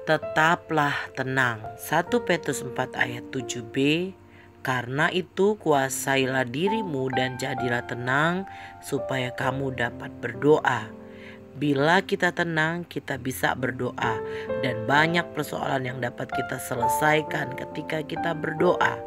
Tetaplah tenang. 1 Petrus 4 ayat 7b. Karena itu kuasailah dirimu dan jadilah tenang supaya kamu dapat berdoa. Bila kita tenang, kita bisa berdoa, dan banyak persoalan yang dapat kita selesaikan ketika kita berdoa.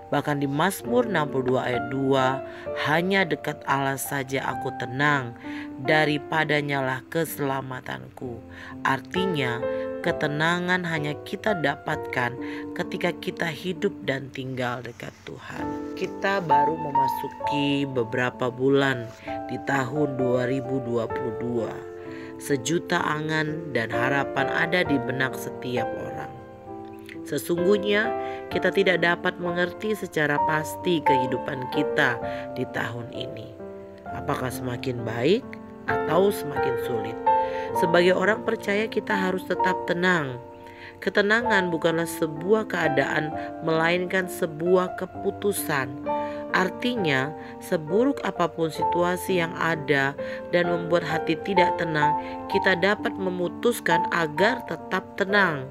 Bahkan di Mazmur 62 ayat 2, hanya dekat Allah saja aku tenang, daripadanya lah keselamatanku. Artinya, ketenangan hanya kita dapatkan ketika kita hidup dan tinggal dekat Tuhan. Kita baru memasuki beberapa bulan di tahun 2022. Sejuta angan dan harapan ada di benak setiap orang. Sesungguhnya kita tidak dapat mengerti secara pasti kehidupan kita di tahun ini. Apakah semakin baik atau semakin sulit? Sebagai orang percaya kita harus tetap tenang. Ketenangan bukanlah sebuah keadaan, melainkan sebuah keputusan. Artinya, seburuk apapun situasi yang ada dan membuat hati tidak tenang, kita dapat memutuskan agar tetap tenang.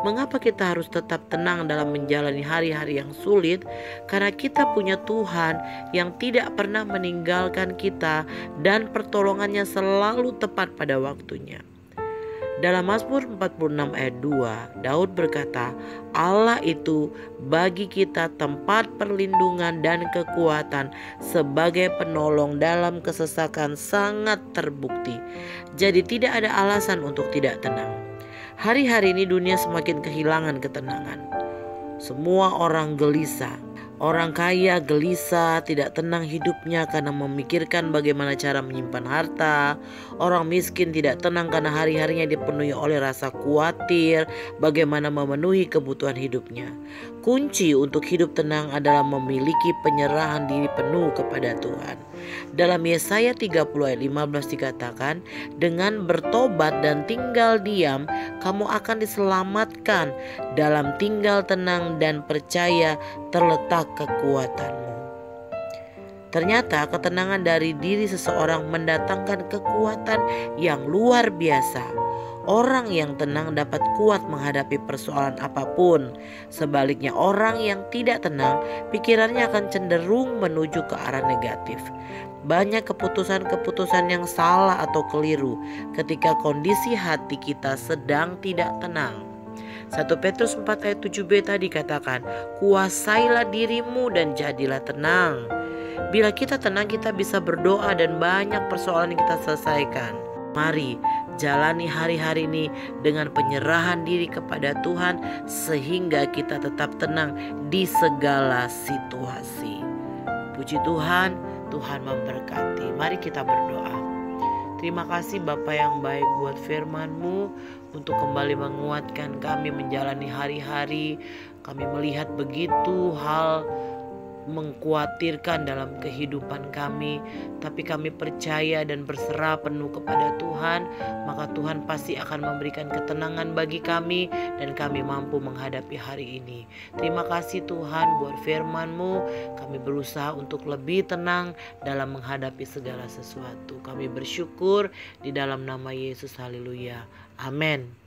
Mengapa kita harus tetap tenang dalam menjalani hari-hari yang sulit? Karena kita punya Tuhan yang tidak pernah meninggalkan kita dan pertolongannya selalu tepat pada waktunya. Dalam Mazmur 46 ayat 2, Daud berkata, Allah itu bagi kita tempat perlindungan dan kekuatan, sebagai penolong dalam kesesakan sangat terbukti. Jadi tidak ada alasan untuk tidak tenang. Hari-hari ini dunia semakin kehilangan ketenangan. Semua orang gelisah. Orang kaya gelisah, tidak tenang hidupnya karena memikirkan bagaimana cara menyimpan harta. Orang miskin tidak tenang karena hari-harinya dipenuhi oleh rasa khawatir bagaimana memenuhi kebutuhan hidupnya. Kunci untuk hidup tenang adalah memiliki penyerahan diri penuh kepada Tuhan. Dalam Yesaya 30 ayat 15 dikatakan, dengan bertobat dan tinggal diam, kamu akan diselamatkan. Dalam tinggal tenang dan percaya terletak kekuatanmu. Ternyata ketenangan dari diri seseorang mendatangkan kekuatan yang luar biasa. Orang yang tenang dapat kuat menghadapi persoalan apapun. Sebaliknya, orang yang tidak tenang, pikirannya akan cenderung menuju ke arah negatif. Banyak keputusan-keputusan yang salah atau keliru ketika kondisi hati kita sedang tidak tenang. 1 Petrus 4 ayat 7b tadi katakan, kuasailah dirimu dan jadilah tenang. Bila kita tenang, kita bisa berdoa dan banyak persoalan yang kita selesaikan. Mari jalani hari-hari ini dengan penyerahan diri kepada Tuhan, sehingga kita tetap tenang di segala situasi. Puji Tuhan, Tuhan memberkati. Mari kita berdoa. Terima kasih Bapa yang baik buat firman-Mu untuk kembali menguatkan kami menjalani hari-hari. Kami melihat begitu hal mengkhawatirkan dalam kehidupan kami, tapi kami percaya dan berserah penuh kepada Tuhan, maka Tuhan pasti akan memberikan ketenangan bagi kami dan kami mampu menghadapi hari ini. Terima kasih Tuhan buat firman-Mu. Kami berusaha untuk lebih tenang dalam menghadapi segala sesuatu. Kami bersyukur di dalam nama Yesus. Haleluya. Amin.